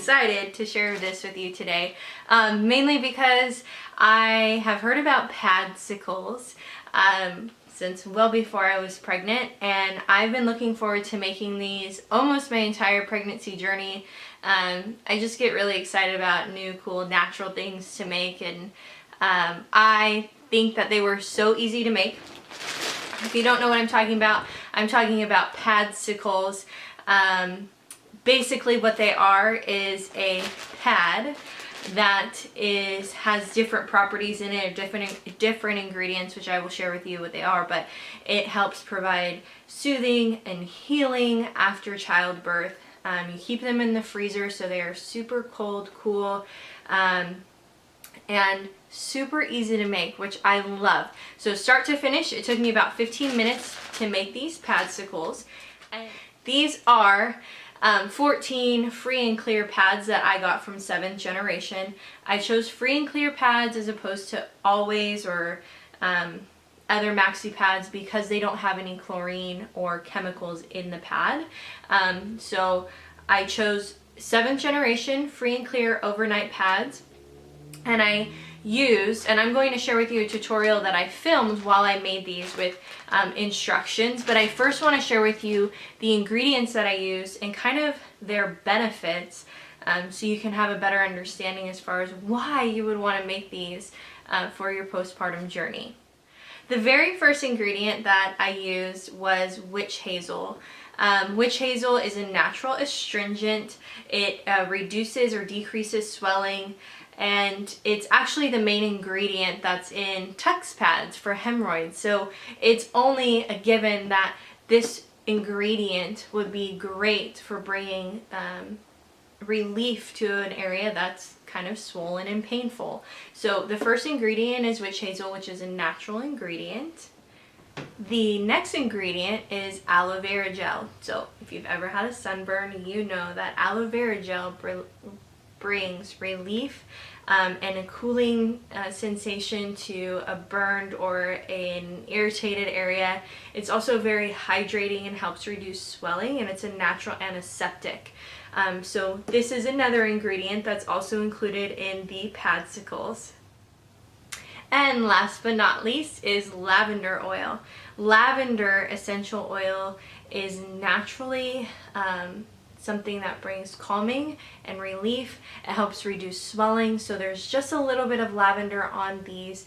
excited to share this with you today, mainly because I have heard about Padsicles since well before I was pregnant, and I've been looking forward to making these almost my entire pregnancy journey. I just get really excited about new, cool, natural things to make, and I think that they were so easy to make. If you don't know what I'm talking about Padsicles. Basically what they are is a pad that has different properties in it, different ingredients, which I will share with you what they are, but it helps provide soothing and healing after childbirth. You keep them in the freezer so they are super cold, cool, and super easy to make, which I love. So start to finish, it took me about 15 minutes to make these Padsicles. And these are 14 free and clear pads that I got from 7th generation. I chose free and clear pads as opposed to Always or other maxi pads because they don't have any chlorine or chemicals in the pad. So I chose 7th generation free and clear overnight pads, and I used, and I'm going to share with you a tutorial that I filmed while I made these with instructions, but I first want to share with you the ingredients that I use and kind of their benefits, so you can have a better understanding as far as why you would want to make these for your postpartum journey. The very first ingredient that I used was witch hazel. Witch hazel is a natural astringent. It reduces or decreases swelling, and it's actually the main ingredient that's in Tux pads for hemorrhoids. So it's only a given that this ingredient would be great for bringing relief to an area that's kind of swollen and painful. So the first ingredient is witch hazel, which is a natural ingredient. The next ingredient is aloe vera gel. So if you've ever had a sunburn, you know that aloe vera gel brings relief and a cooling sensation to a burned or an irritated area. It's also very hydrating and helps reduce swelling, and it's a natural antiseptic. So this is another ingredient that's also included in the Padsicles. And last but not least is lavender oil. Lavender essential oil is naturally something that brings calming and relief. It helps reduce swelling, so there's just a little bit of lavender on these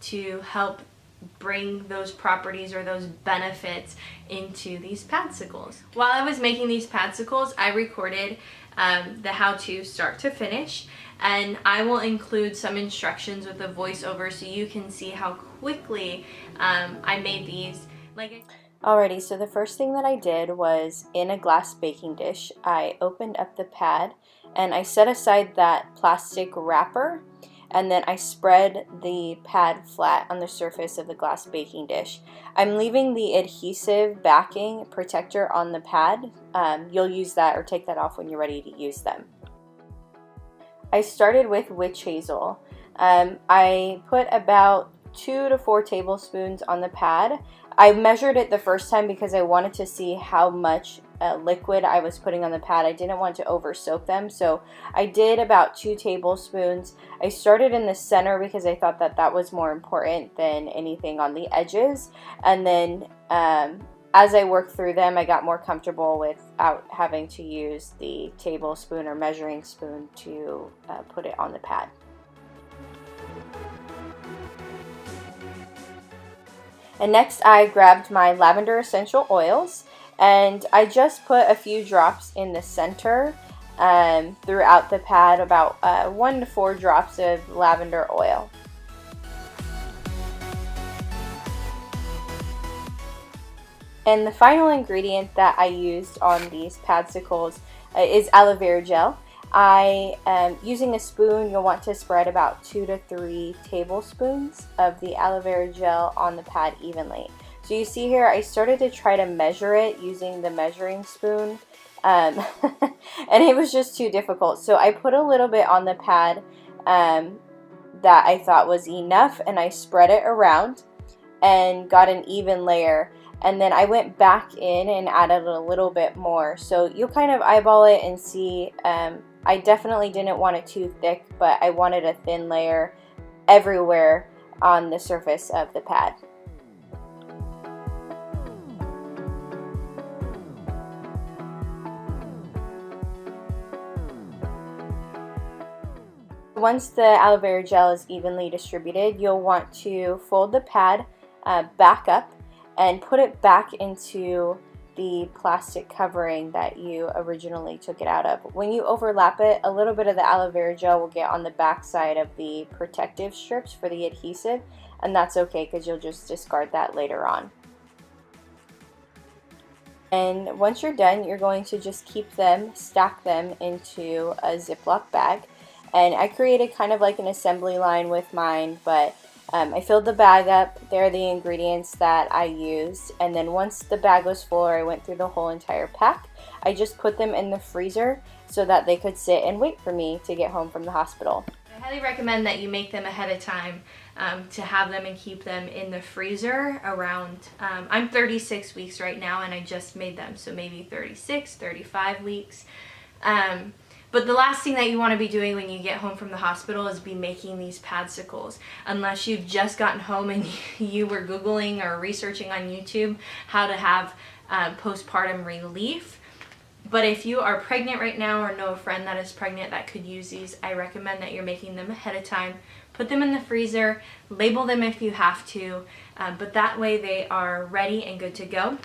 to help bring those properties or those benefits into these Padsicles. While I was making these Padsicles, I recorded the how-to start to finish, and I will include some instructions with a voiceover so you can see how quickly I made these. Alrighty, so the first thing that I did was, in a glass baking dish, I opened up the pad and I set aside that plastic wrapper, and then I spread the pad flat on the surface of the glass baking dish. I'm leaving the adhesive backing protector on the pad. You'll use that or take that off when you're ready to use them. I started with witch hazel. I put about 2 to 4 tablespoons on the pad. I measured it the first time because I wanted to see how much liquid I was putting on the pad. I didn't want to over soak them, so I did about 2 tablespoons. I started in the center because I thought that that was more important than anything on the edges, and then as I worked through them, I got more comfortable without having to use the tablespoon or measuring spoon to put it on the pad. And next I grabbed my lavender essential oils, and I just put a few drops in the center throughout the pad, about 1 to 4 drops of lavender oil. And the final ingredient that I used on these Padsicles is aloe vera gel. I am using a spoon. You'll want to spread about 2 to 3 tablespoons of the aloe vera gel on the pad evenly. So you see here, I started to try to measure it using the measuring spoon, and it was just too difficult. So I put a little bit on the pad that I thought was enough, and I spread it around and got an even layer. and then I went back in and added a little bit more. So you'll kind of eyeball it and see. I definitely didn't want it too thick, but I wanted a thin layer everywhere on the surface of the pad. Once the aloe vera gel is evenly distributed, you'll want to fold the pad back up and put it back into the plastic covering that you originally took it out of. When you overlap it, a little bit of the aloe vera gel will get on the back side of the protective strips for the adhesive, and that's okay because you'll just discard that later on. And once you're done, you're going to just stack them into a Ziploc bag. And I created kind of like an assembly line with mine, but I filled the bag up. There are the ingredients that I used, and then once the bag was full, or I went through the whole entire pack, I just put them in the freezer so that they could sit and wait for me to get home from the hospital. I highly recommend that you make them ahead of time to have them and keep them in the freezer around, I'm 36 weeks right now, and I just made them, so maybe 36, 35 weeks. But the last thing that you want to be doing when you get home from the hospital is be making these Padsicles, unless you've just gotten home and you were Googling or researching on YouTube how to have postpartum relief. But if you are pregnant right now or know a friend that is pregnant that could use these, I recommend that you're making them ahead of time. Put them in the freezer, label them if you have to, but that way they are ready and good to go.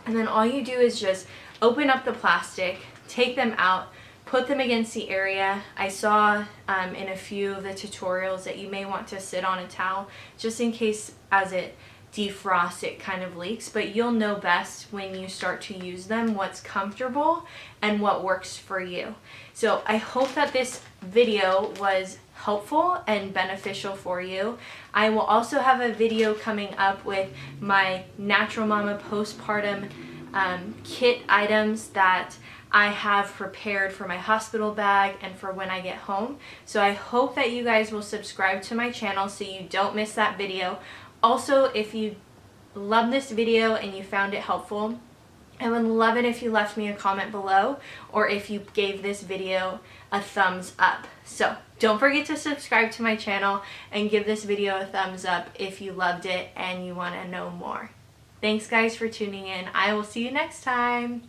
And then all you do is just open up the plastic, take them out, put them against the area. I saw in a few of the tutorials that you may want to sit on a towel just in case as it defrosts it kind of leaks, but you'll know best when you start to use them what's comfortable and what works for you. So I hope that this video was helpful and beneficial for you. I will also have a video coming up with my Natural Mama postpartum kit items that I have prepared for my hospital bag and for when I get home. So I hope that you guys will subscribe to my channel so you don't miss that video. Also, if you love this video and you found it helpful, I would love it if you left me a comment below or if you gave this video a thumbs up. So don't forget to subscribe to my channel and give this video a thumbs up if you loved it and you want to know more. Thanks guys for tuning in. I will see you next time.